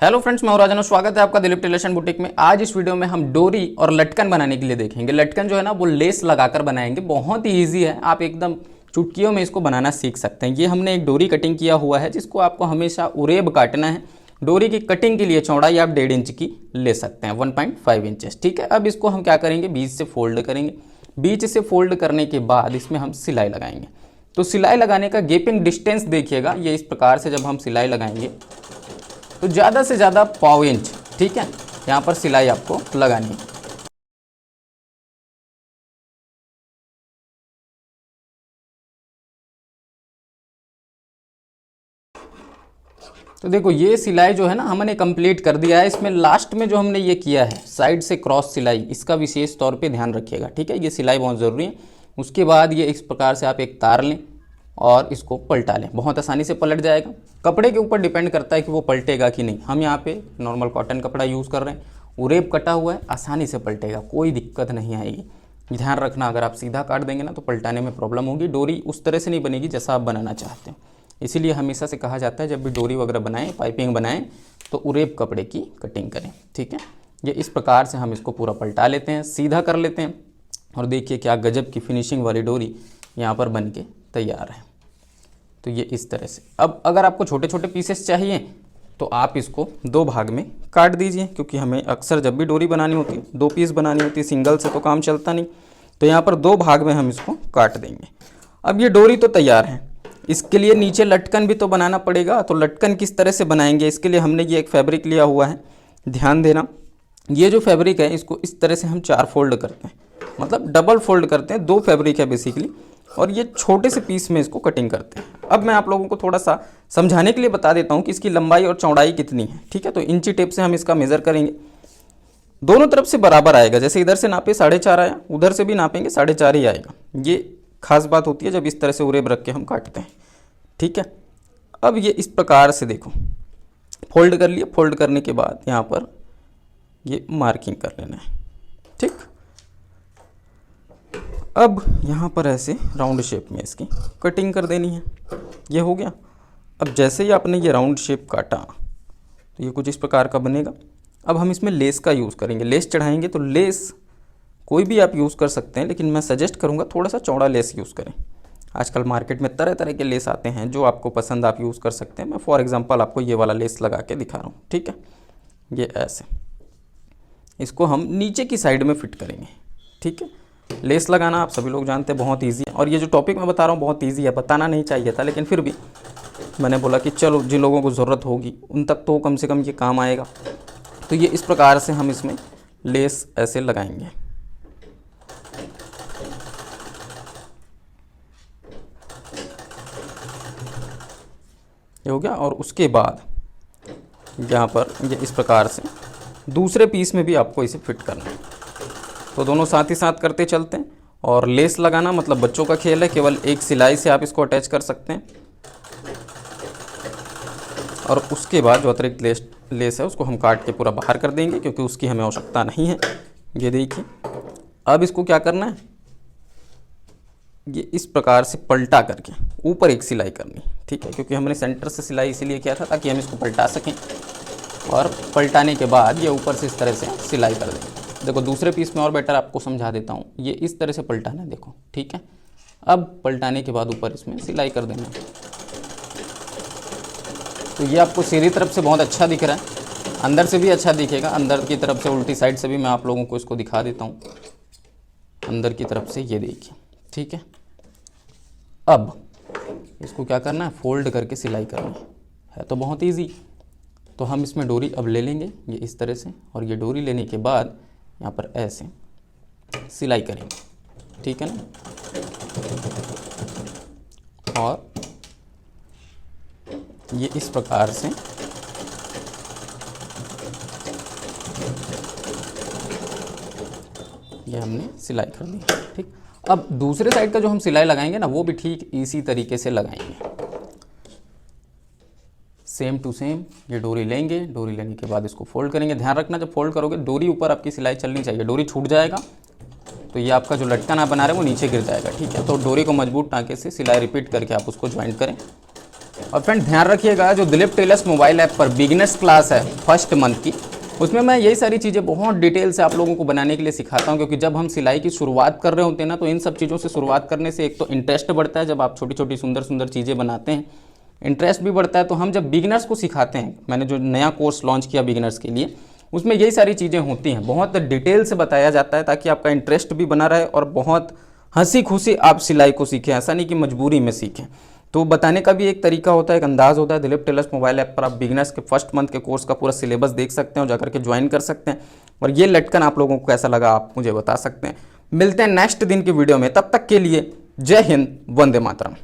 Hello friends, मैं राजन, स्वागत है आपका दिलीप टेलर बुटीक में। आज इस वीडियो में हम डोरी और लटकन बनाने के लिए देखेंगे। लटकन जो है ना वो लेस लगाकर बनाएंगे। बहुत ही ईजी है, आप एकदम चुटकियों में इसको बनाना सीख सकते हैं। ये हमने एक डोरी कटिंग किया हुआ है जिसको आपको हमेशा उरेब काटना है। डोरी की कटिंग के लिए चौड़ाई आप 1.5 इंच की ले सकते हैं, 1.5 इंचेस। ठीक है, अब इसको हम क्या करेंगे, बीच से फोल्ड करेंगे। बीच से फोल्ड करने के बाद इसमें हम सिलाई लगाएंगे। तो सिलाई लगाने का गेपिंग डिस्टेंस देखिएगा, ये इस प्रकार से जब हम सिलाई लगाएंगे तो ज़्यादा से ज़्यादा 1/4 इंच, ठीक है, यहाँ पर सिलाई आपको लगानी है। तो देखो ये सिलाई जो है ना हमने कंप्लीट कर दिया है। इसमें लास्ट में जो हमने ये किया है साइड से क्रॉस सिलाई, इसका विशेष तौर पे ध्यान रखिएगा, ठीक है। ये सिलाई बहुत ज़रूरी है। उसके बाद ये इस प्रकार से आप एक तार लें और इसको पलटा लें, बहुत आसानी से पलट जाएगा। कपड़े के ऊपर डिपेंड करता है कि वो पलटेगा कि नहीं। हम यहाँ पे नॉर्मल कॉटन कपड़ा यूज़ कर रहे हैं, उरेब कटा हुआ है, आसानी से पलटेगा, कोई दिक्कत नहीं आएगी। ध्यान रखना, अगर आप सीधा काट देंगे ना तो पलटाने में प्रॉब्लम होगी। डोरी उस तरह से नहीं बनेगी जैसा आप बनाना चाहते हैं। इसीलिए हमेशा से कहा जाता है जब भी डोरी वगैरह बनाएं, पाइपिंग बनाएं, तो उरेब कपड़े की कटिंग करें, ठीक है। ये इस प्रकार से हम इसको पूरा पलटा लेते हैं, सीधा कर लेते हैं और देखिए क्या गजब की फिनिशिंग वाली डोरी यहाँ पर बन के तैयार है। तो ये इस तरह से। अब अगर आपको छोटे छोटे पीसेस चाहिए तो आप इसको 2 भाग में काट दीजिए, क्योंकि हमें अक्सर जब भी डोरी बनानी होती है 2 पीस बनानी होती है, सिंगल से तो काम चलता नहीं। तो यहाँ पर 2 भाग में हम इसको काट देंगे। अब ये डोरी तो तैयार है, इसके लिए नीचे लटकन भी तो बनाना पड़ेगा। तो लटकन किस तरह से बनाएंगे, इसके लिए हमने ये एक फैब्रिक लिया हुआ है। ध्यान देना, ये जो फैब्रिक है इसको इस तरह से हम 4 फोल्ड करते हैं, मतलब डबल फोल्ड करते हैं। 2 फैब्रिक है बेसिकली, और ये छोटे से पीस में इसको कटिंग करते हैं। अब मैं आप लोगों को थोड़ा सा समझाने के लिए बता देता हूँ कि इसकी लंबाई और चौड़ाई कितनी है, ठीक है। तो इंची टेप से हम इसका मेज़र करेंगे, दोनों तरफ से बराबर आएगा। जैसे इधर से नापे 4.5 आया, उधर से भी नापेंगे 4.5 ही आएगा। ये खास बात होती है जब इस तरह से उरेब रख के हम काटते हैं, ठीक है। अब ये इस प्रकार से देखो फोल्ड कर लिए। फोल्ड करने के बाद यहाँ पर ये मार्किंग कर लेना है, ठीक। अब यहाँ पर ऐसे राउंड शेप में इसकी कटिंग कर देनी है। ये हो गया। अब जैसे ही आपने ये राउंड शेप काटा तो ये कुछ इस प्रकार का बनेगा। अब हम इसमें लेस का यूज़ करेंगे, लेस चढ़ाएंगे। तो लेस कोई भी आप यूज़ कर सकते हैं, लेकिन मैं सजेस्ट करूँगा थोड़ा सा चौड़ा लेस यूज़ करें। आजकल मार्केट में तरह तरह के लेस आते हैं, जो आपको पसंद आप यूज़ कर सकते हैं। मैं फॉर एग्जांपल आपको ये वाला लेस लगा के दिखा रहा हूँ, ठीक है। ये ऐसे इसको हम नीचे की साइड में फिट करेंगे, ठीक है। लेस लगाना आप सभी लोग जानते हैं, बहुत ईजी है। और ये जो टॉपिक मैं बता रहा हूँ बहुत ईजी है, बताना नहीं चाहिए था, लेकिन फिर भी मैंने बोला कि चलो जिन लोगों को ज़रूरत होगी उन तक तो कम से कम ये काम आएगा। तो ये इस प्रकार से हम इसमें लेस ऐसे लगाएंगे। ये हो गया। और उसके बाद यहाँ पर ये इस प्रकार से दूसरे पीस में भी आपको इसे फिट करना है। तो दोनों साथ ही साथ करते चलते हैं। और लेस लगाना मतलब बच्चों का खेल है, केवल एक सिलाई से आप इसको अटैच कर सकते हैं। और उसके बाद जो अतिरिक्त लेस है उसको हम काट के पूरा बाहर कर देंगे, क्योंकि उसकी हमें आवश्यकता नहीं है। ये देखिए, अब इसको क्या करना है, ये इस प्रकार से पलटा करके ऊपर एक सिलाई करनी, ठीक है। क्योंकि हमने सेंटर से सिलाई इसीलिए किया था ताकि हम इसको पलटा सकें। और पलटाने के बाद ये ऊपर से इस तरह से सिलाई कर देंगे। देखो दूसरे पीस में और बेटर आपको समझा देता हूँ। ये इस तरह से पलटाना है, देखो, ठीक है। अब पलटाने के बाद ऊपर इसमें सिलाई कर देना। तो ये आपको सीधी तरफ से बहुत अच्छा दिख रहा है, अंदर से भी अच्छा दिखेगा। अंदर की तरफ से उल्टी साइड से भी मैं आप लोगों को इसको दिखा देता हूँ। अंदर की तरफ से ये देखिए, ठीक है। अब इसको क्या करना है, फोल्ड करके सिलाई करनी है। तो बहुत ईजी। तो हम इसमें डोरी अब ले लेंगे ये इस तरह से, और ये डोरी लेने के बाद यहाँ पर ऐसे सिलाई करेंगे, ठीक है ना। और ये इस प्रकार से ये हमने सिलाई कर दी, ठीक। अब दूसरे साइड का जो हम सिलाई लगाएंगे ना वो भी ठीक इसी तरीके से लगाएंगे, सेम टू सेम। ये डोरी लेंगे, डोरी लेने के बाद इसको फोल्ड करेंगे। ध्यान रखना जब फोल्ड करोगे डोरी ऊपर आपकी सिलाई चलनी चाहिए, डोरी छूट जाएगा तो ये आपका जो लटकन आप बना रहे हैं वो नीचे गिर जाएगा, ठीक है। तो डोरी को मजबूत टाँके से सिलाई रिपीट करके आप उसको ज्वाइंट करें। और फ्रेंड ध्यान रखिएगा, जो दिलीप टेलर्स मोबाइल ऐप पर बिगिनर्स क्लास है फर्स्ट मंथ की, उसमें मैं यही सारी चीज़ें बहुत डिटेल से आप लोगों को बनाने के लिए सिखाता हूं, क्योंकि जब हम सिलाई की शुरुआत कर रहे होते हैं ना, तो इन सब चीज़ों से शुरुआत करने से एक तो इंटरेस्ट बढ़ता है, जब आप छोटी छोटी सुंदर सुंदर चीज़ें बनाते हैं इंटरेस्ट भी बढ़ता है। तो हम जब बिगिनर्स को सिखाते हैं, मैंने जो नया कोर्स लॉन्च किया बिगिनर्स के लिए, उसमें यही सारी चीज़ें होती हैं, बहुत डिटेल से बताया जाता है, ताकि आपका इंटरेस्ट भी बना रहे और बहुत हंसी खुशी आप सिलाई को सीखें, ऐसा नहीं कि मजबूरी में सीखें। तो बताने का भी एक तरीका होता है, एक अंदाज़ होता है। दिलीप टेलर्स मोबाइल ऐप पर आप बिगिनर्स के फर्स्ट मंथ के कोर्स का पूरा सिलेबस देख सकते हैं और जाकर के ज्वाइन कर सकते हैं। और ये लटकन आप लोगों को कैसा लगा आप मुझे बता सकते हैं। मिलते हैं नेक्स्ट दिन की वीडियो में, तब तक के लिए जय हिंद, वंदे मातरम।